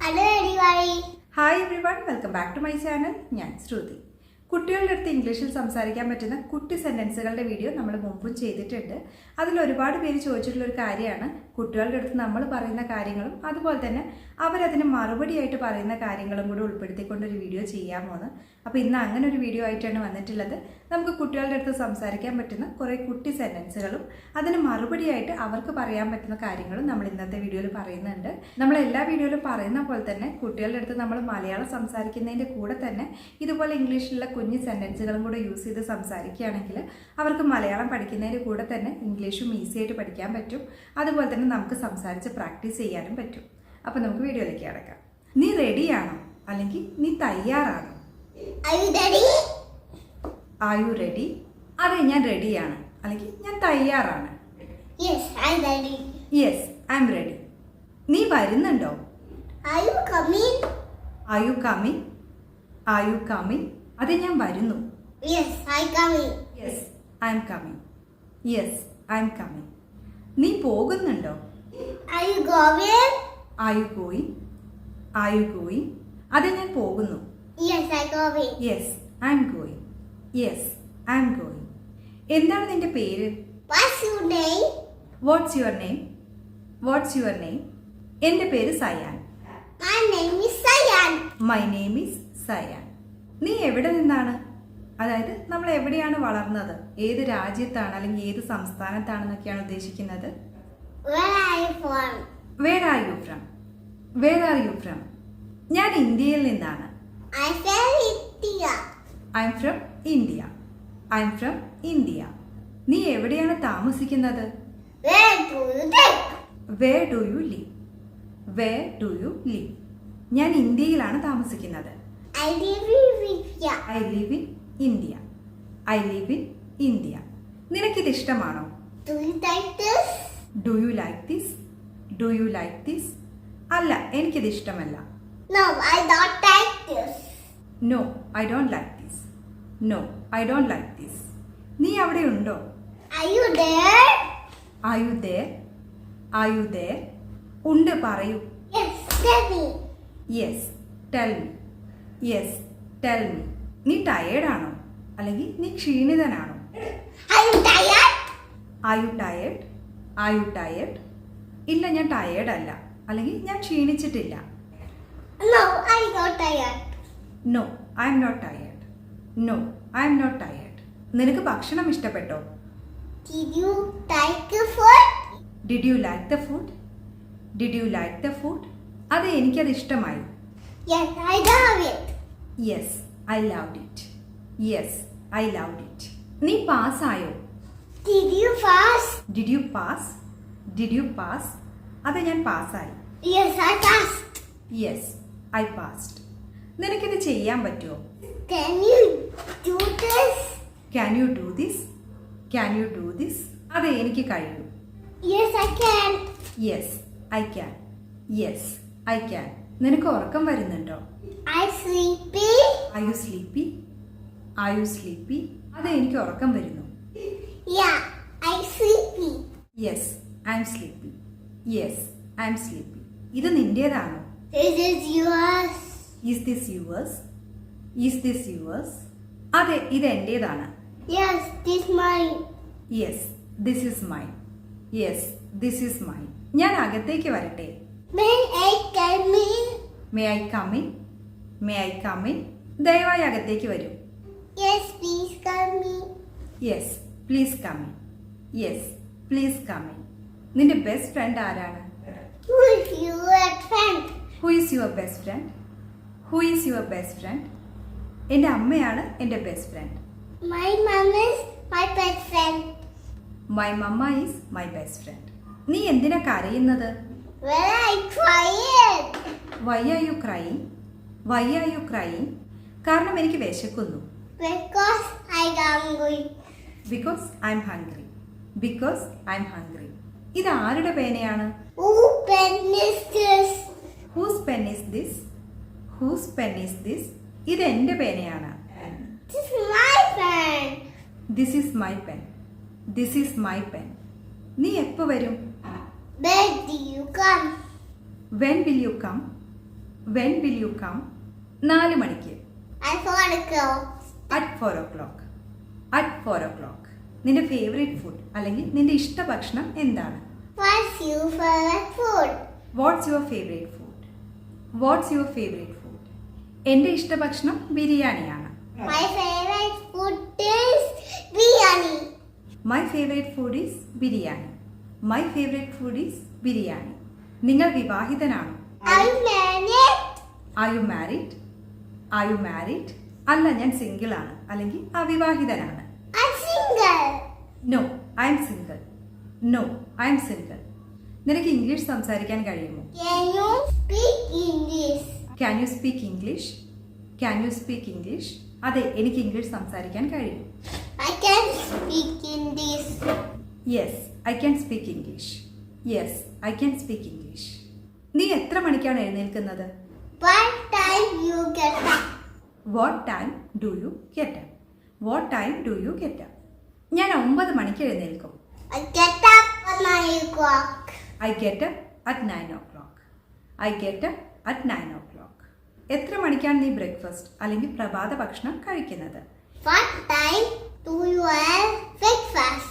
Hello everybody. Hi everyone, welcome back to my channel. ഞാൻ ശ്രുതി. കുട്ടികളുടെ അടുത്ത് ഇംഗ്ലീഷിൽ സംസാരിക്കാൻ പറ്റുന്ന കുട്ടി സെൻറ്റൻസുകളുടെ വീഡിയോ നമ്മൾ മുമ്പും ചെയ്തിട്ടുണ്ട്. അതിൽ ഒരുപാട് പേര് ചോദിച്ചിട്ടുള്ളൊരു കാര്യമാണ് കുട്ടികളുടെ അടുത്ത് നമ്മൾ പറയുന്ന കാര്യങ്ങളും അതുപോലെ തന്നെ അവരതിന് മറുപടിയായിട്ട് പറയുന്ന കാര്യങ്ങളും കൂടി ഉൾപ്പെടുത്തിക്കൊണ്ടൊരു വീഡിയോ ചെയ്യാമോ എന്ന്. അപ്പോൾ ഇന്ന് അങ്ങനെ ഒരു വീഡിയോ ആയിട്ടാണ് വന്നിട്ടുള്ളത്. നമുക്ക് കുട്ടികളുടെ അടുത്ത് സംസാരിക്കാൻ പറ്റുന്ന കുറേ കുട്ടി സെൻറ്റൻസുകളും അതിന് മറുപടിയായിട്ട് അവർക്ക് പറയാൻ പറ്റുന്ന കാര്യങ്ങളും നമ്മൾ ഇന്നത്തെ വീഡിയോയിൽ പറയുന്നുണ്ട്. നമ്മൾ എല്ലാ വീഡിയോയിലും പറയുന്ന പോലെ തന്നെ കുട്ടികളുടെ അടുത്ത് നമ്മൾ മലയാളം സംസാരിക്കുന്നതിൻ്റെ കൂടെ തന്നെ ഇതുപോലെ ഇംഗ്ലീഷിലുള്ള കുഞ്ഞു സെൻറ്റൻസുകളും കൂടെ യൂസ് ചെയ്ത് സംസാരിക്കുകയാണെങ്കിൽ അവർക്ക് മലയാളം പഠിക്കുന്നതിൻ്റെ കൂടെ തന്നെ ഇംഗ്ലീഷും ഈസി ആയിട്ട് പഠിക്കാൻ പറ്റും. അതുപോലെ തന്നെ നമുക്ക് സംസാരിച്ച് പ്രാക്ടീസ് ചെയ്യാനും പറ്റും. അപ്പോൾ നമുക്ക് വീഡിയോയിലേക്ക് കിടക്കാം. നീ റെഡിയാണോ അല്ലെങ്കിൽ നീ തയ്യാറാണോ? Are you ready? അതെ, ഞാൻ റെഡിയാണ് അല്ലെങ്കിൽ ഞാൻ തയ്യാറാണ്. Yes, I'm ready. Yes, I am ready. നീ വരുന്നുണ്ടോ? Are you coming? Are you coming? Are you coming? അതെ, ഞാൻ വരുന്നു. Yes, I'm coming. Yes, I am coming. Yes, I am coming. നീ പോകുന്നുണ്ടോ? Are you going? R you going? R you going? അതെ, ഞാൻ പോകുന്നു. Yes, I'm going. Yes, I'm going. Yes, I'm going. എന്താണ് നിന്റെ പേര്? What's your name? What's your name? What's your name? എൻ്റെ പേര് cyan. My name is Sayan. My name is cyan. നീ എവിടെ നിന്നാണ്? അതായത് നമ്മൾ എവിടെയാണ് വളർന്നത്, ഏത് രാജ്യത്താണ് അല്ലെങ്കിൽ ഏത് സംസ്ഥാനത്താണെന്നൊക്കെയാണ് ഉദ്ദേശിക്കുന്നത്. Where are you from? Where are you from? Where are you from? ഞാൻ ഇന്ത്യയിൽ നിന്നാണ്. I'm from India. I'm from India. I'm from India. നീ എവിടെയാണ് താമസിക്കുന്നത്? Where do you live? Where do you live? Where do you live? ഞാൻ ഇന്ത്യയിലാണ് താമസിക്കുന്നത്. I live in India. I live in India. I live in India. നിനക്കിത് ഇഷ്ടമാണോ? Do you like this? Do you like this? Do you like this? അല്ല, എനിക്കിത് ഇഷ്ടമല്ല. No, I don't like this. No, I don't like this. No, I don't like this. നീ അവിടെ ഉണ്ടോ? Are you there? Are you there? Are you there? ഉണ്ട്, പറയൂ. Yes, tell me. Yes, tell me. Yes, tell me. നീ ടയേർഡാണോ അല്ലെങ്കിൽ നീ ക്ഷീണിതനാണോ? Are you tired? Are you tired? Are you tired? ഇല്ല, ഞാൻ ടയേർഡ് അല്ല അല്ലെങ്കിൽ ഞാൻ ക്ഷീണിച്ചിട്ടില്ല. No, I'm not tired. No, I'm not tired. No, I'm not tired. നിനക്ക് ഭക്ഷണം ഇഷ്ടപ്പെട്ടോ? Did you like the food? Did you like the food? Did you like the food? അതെ, എനിക്കത് ഇഷ്ടമായി. Yes, I love it. Yes, I loved it. Yes, I loved it. നീ പാസ്സായോ? Did you pass? Did you pass? Did you pass? അതെ, ഞാൻ പാസ്സായി. Yes, I passed. Yes, I passed. നിനക്കിത് ചെയ്യാൻ പറ്റുമോ? Can you do this? Can you do this? Can you do this? അതെ, എനിക്ക് കഴിയും. Yes, I can. Yes, I can. Yes, I can. നിനക്ക് ഉറക്കം വരുന്നുണ്ടോ? I'm sleepy. Are you sleepy? Are you sleepy? അതെ, എനിക്ക് ഉറക്കം വരുന്നു. Yeah, I'm sleepy. Yes, I M sleepy. Yes, I M sleepy. ഇത് നിന്റേതാണോ? This is yours. Is this yours? Is this yours? അതെ, ഇത് എൻ്റേതാണ്. Yes, this mine. Yes, this is mine. Yes, this is mine. ഞാൻ അകത്തേക്ക് വരട്ടെ? May I come in? May I come in? May I come in? ദയവായി അകത്തേക്ക് വരൂ. Yes, please come in. Yes, please come in. Yes, please come in. നിന്റെ best friend ആരാണ്? Who is your friend? Who is your best friend? Who is your best friend? എൻ്റെ അമ്മയാണ് എൻ്റെ best friend. My mom is my best friend. My mama is my best friend. നീ എന്തിനാ കരയുന്നത്? When I crying? Why are you crying? Why are you crying? കാരണം എനിക്ക് വിശക്കുന്നു. Because I'm hungry. Because I'm hungry. Because I'm hungry. ഇത് ആരുടെ പേനയാണ്? Who pen is this? Whose pen is this? Whose pen is this? ഇത് എൻ്റെ പേനയാണ്. This is my pen. This is my pen. This is my pen. നീ എപ്പോൾ വരും? When do you come? When will you come? When will you come? 4 മണിക്ക്. At 4 o'clock. At 4 o'clock. At 4 o'clock. നിന്റെ favourite food അല്ലെങ്കിൽ നിന്റെ ഇഷ്ട ഭക്ഷണം എന്താണ്? What's your favorite food? What's your favourite food? What's your favourite food? എൻ്റെ ഇഷ്ട ഭക്ഷണം ബിരിയാണിയാണ്. My favorite food is biryani. My favourite food is biryani. My favourite food is biryani. നിങ്ങൾ വിവാഹിതനാണോ? I'm married. Are you married? Are you married? അല്ല, ഞാൻ single ആണ് അല്ലെങ്കിൽ അവിവാഹിതനാണ്. I'm single. No, I'm single. No, I'm single. നിനക്ക് English സംസാരിക്കാൻ കഴിയുമോ? Can you speak English? Can you speak English? Can you speak English? അതെ, എനിക്ക് ഇംഗ്ലീഷ് സംസാരിക്കാൻ കഴിയും. I can speak English. Yes, I can speak English. Yes, I can speak English. നീ എത്ര മണിക്കാണ് എഴുന്നേൽക്കുന്നത്? What time you get up? What time do you get up? What time do you get up? ഞാൻ 9 മണിക്ക് എഴുന്നേൽക്കും. I get up at 9 o'clock. I get up at 9 o'clock. I get up at 9 o'clock. എത്ര മണിക്കാണ് നീ breakfast അല്ലെങ്കിൽ പ്രഭാത ഭക്ഷണം കഴിക്കുന്നത്? What time do you have breakfast?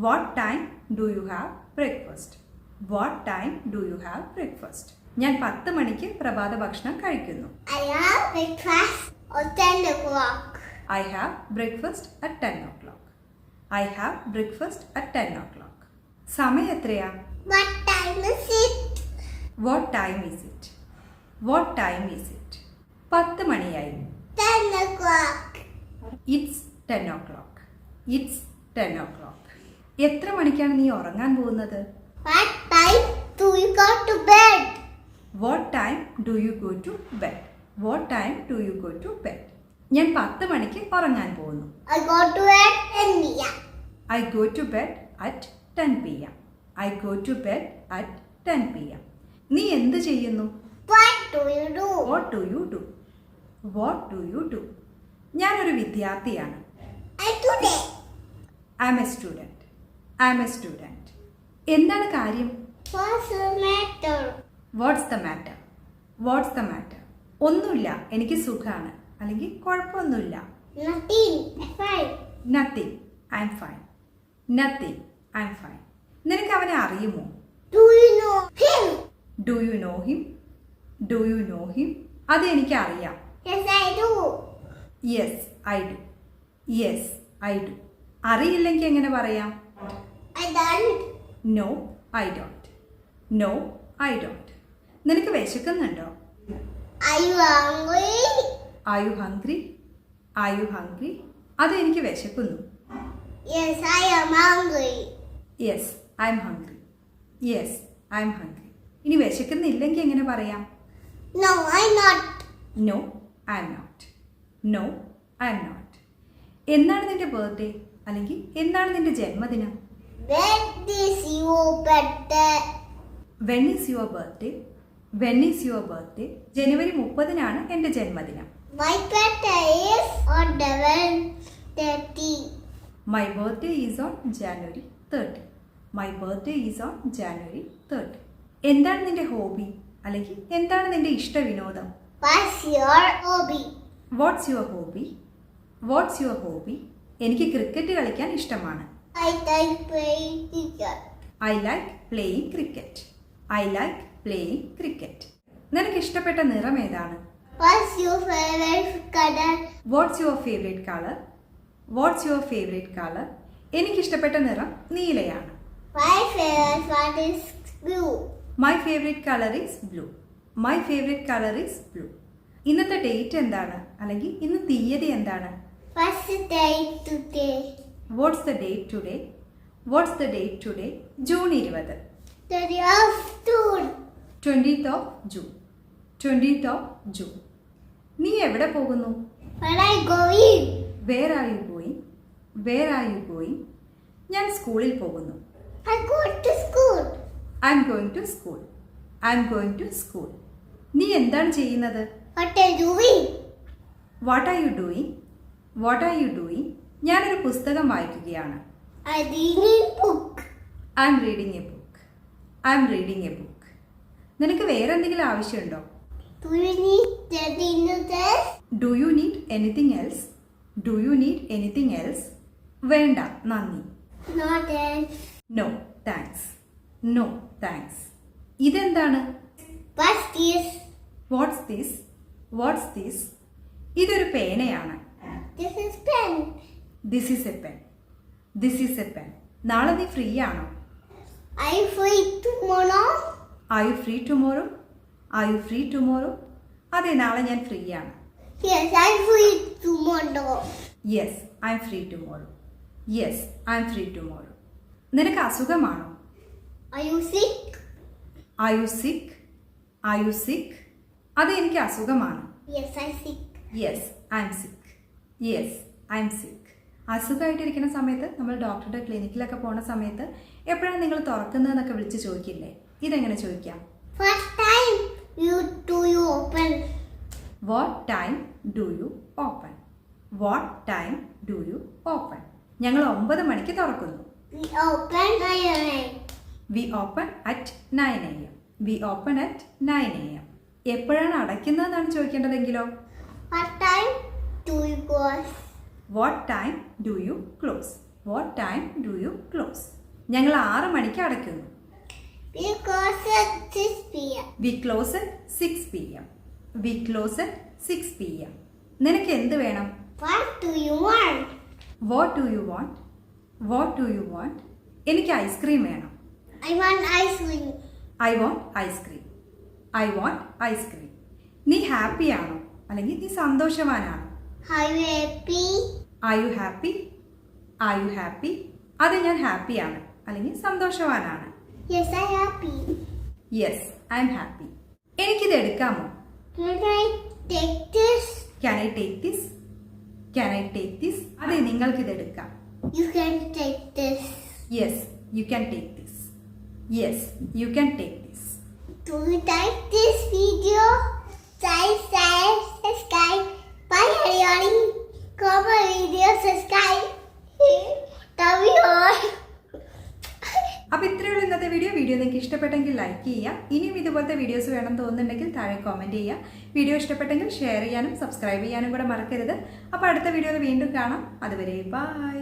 What time do you have breakfast? What time do you have breakfast? ഞാൻ 10 മണിക്ക് പ്രഭാത ഭക്ഷണം കഴിക്കുന്നു. I have breakfast at 10 o'clock. I have breakfast at 10 o'clock. I have breakfast at 10 o'clock. സമയം എത്രയാ? What time is it? What time is it? What time is it? 10 മണിയായി. 10 o'clock. It's 10 o'clock. It's 10 o'clock. എത്ര മണിക്കാണ് നീ ഉറങ്ങാൻ പോകുന്നത്? What time do you go to bed? What time do you go to bed? What time do you go to bed? ഞാൻ 10 മണിക്ക് ഉറങ്ങാൻ പോകുന്നു. I go to bed at 10 p.m. I go to bed at 10 p.m. I go to bed at 10 p.m. നീ എന്ത് ചെയ്യുന്നു? What do you do? വാട്ട് do യു ഡു? വാട്ട് ഡു യു ഡു? ഞാനൊരു വിദ്യാർത്ഥിയാണ്. I today. I'm a student. I'm a student. എന്താണ് കാര്യം? What's the matter? What's the matter? What's the matter? ഒന്നുമില്ല, എനിക്ക് സുഖമാണ് അല്ലെങ്കിൽ കുഴപ്പമൊന്നുമില്ല. Nothing. I'm fine. Nothing, I'm fine. Nothing, I'm fine. നിനക്ക് അവനെ അറിയുമോ? Do you know him? Do you know him? Do you know him? അത് എനിക്ക് അറിയാം. Yes, I do. Yes I do. Yes I do. അറിയില്ലെങ്കിൽ എങ്ങനെ പറയാം? I don't. No I don't. No I don't. നിനക്ക് വിശക്കുന്നുണ്ടോ? Are you hungry? Are you hungry? Are you hungry? അത് എനിക്ക് വിശക്കുന്നു. Yes, I am hungry. Yes I'm hungry. Yes I'm hungry. ഇനി വിശക്കുന്നില്ലെങ്കിൽ എങ്ങനെ പറയാം? No, I'm not. No I'm not. No I'm not. എന്നാണ് നിന്റെ birthday അല്ലെങ്കിൽ എന്നാണ് നിന്റെ ജന്മദിനം? When is your birthday? When is your birthday? When is your birthday? ജനുവരി 30-നാണ് എൻ്റെ ജന്മദിനം. My birthday is on November 30. My birthday is on January 30. My birthday is on January 30. എന്താണ് നിന്റെ ഹോബി അല്ലെങ്കിൽ എന്താണ് നിന്റെ ഇഷ്ട വിനോദം? What's your hobby? What's your hobby? What's your hobby? എനിക്ക് ക്രിക്കറ്റ് കളിക്കാൻ ഇഷ്ടമാണ്. I like playing cricket. I like playing cricket. I like playing cricket. നിനക്ക് ഇഷ്ടപ്പെട്ട നിറം ഏതാണ്? What's your favorite color? Watts your favourite colour? Watts your favourite colour? എനിക്കിഷ്ടപ്പെട്ട നിറം നീലയാണ്. My favorite one is blue. My favourite colour is blue. My favourite colour is blue. ഇന്നത്തെ date എന്താണ് അല്ലെങ്കിൽ ഇന്ന് തീയതി എന്താണ്? What's the date today? What's the date today? What's the date today? June 20. 30th of June. 20th of June. 20th of June. നീ എവിടെ പോകുന്നു? Where I going? Where are you going? Where are you going? ഞാൻ സ്കൂളിൽ പോകുന്നു. I go to school. I'm going to school. I'm going to school. നീ എന്താണ് ചെയ്യുന്നത്? What are you doing? What are you doing? What are you doing? ഞാനൊരു പുസ്തകം വായിക്കുകയാണ്. I'm reading book. I'm reading a book. I'm reading a book. നിനക്ക് വേറെ എന്തെങ്കിലും ആവശ്യമുണ്ടോ? Do you need anything else? Do you need anything else? Do you need anything else? വേണ്ട, നന്ദി. No thanks. No thanks. No thanks. ഇതെന്താണ്? What's this? What's this? What's this? ഇതൊരു പേനയാണ്. This is pen. This is a pen. This is a pen. നാളെ നീ free ആണോ? Are you free tomorrow? Are you free tomorrow? Are you free tomorrow? അതെ, നാളെ ഞാൻ free ആണ്. Yes, I'm free tomorrow. Yes, I'm free tomorrow. Yes, I'm free tomorrow. നിനക്ക് അസുഖമാണോ? Are you sick? Are you സിക്ക്? Are you സിക്ക്? അതെ, എനിക്ക് അസുഖമാണ്. Yes, I'm sick. Yes, I M സിക്ക്. യെസ്, ഐ എം സിക്ക്. അസുഖമായിട്ടിരിക്കുന്ന സമയത്ത് നമ്മൾ ഡോക്ടറുടെ ക്ലിനിക്കിലൊക്കെ പോണ സമയത്ത് എപ്പോഴാണ് നിങ്ങൾ തുറക്കുന്നതെന്നൊക്കെ വിളിച്ച് ചോദിക്കില്ലേ? ഇതെങ്ങനെ ചോദിക്കാം? What time do you open? What time do you open? What time do you open? ഞങ്ങൾ 9 മണിക്ക് തുറക്കുന്നു. We open 9 a.m. We open at 9 AM. We open at 9 AM. എപ്പോഴാണ് അടയ്ക്കുന്നതെന്നാണ് ചോദിക്കേണ്ടതെങ്കിലോ? What time do you close? What time do you close? What time do you close? ഞങ്ങൾ 6 മണിക്ക് അടയ്ക്കുന്നു. We close at 6 p.m. We close at 6 PM. We close at 6 PM. നിനക്ക് എന്ത് വേണം? What do you want? What do you want? What do you want? എനിക്ക് ice cream വേണം. I want ice cream. I want ice cream. I want ice cream. നീ ഹാപ്പിയാണോ? അല്ലെങ്കിൽ നീ സന്തോഷവാനാണോ? Are you happy? Are you happy? Are you happy? അതെ, ഞാൻ ഹാപ്പിയാണ് അല്ലെങ്കിൽ സന്തോഷവാനാണ്. Yes, I'm happy. Yes, I'm happy. എനിക്കിത് എടുക്കാമോ? Can I take this? Can I take this? Can I take this? അതെ, നിങ്ങൾക്കിത് എടുക്കാം. You can take this. Yes, you can take this. Yes, you can take this. Do you like this video? Share, subscribe. Bye, everybody. Comment, video, subscribe. Love you all. അപ്പോൾ ഇത്രയുള്ള ഇന്നത്തെ video നിങ്ങൾക്ക് ഇഷ്ടപ്പെട്ടെങ്കിൽ like ചെയ്യുക. ഇനിയും ഇതുപോലത്തെ videos വേണം തോന്നുന്നുണ്ടെങ്കിൽ താഴെ കമൻറ്റ് ചെയ്യുക. വീഡിയോ ഇഷ്ടപ്പെട്ടെങ്കിൽ ഷെയർ ചെയ്യാനും സബ്സ്ക്രൈബ് ചെയ്യാനും കൂടെ മറക്കരുത്. അപ്പോൾ അടുത്ത വീഡിയോയിൽ വീണ്ടും കാണാം. അതുവരെ ബൈ.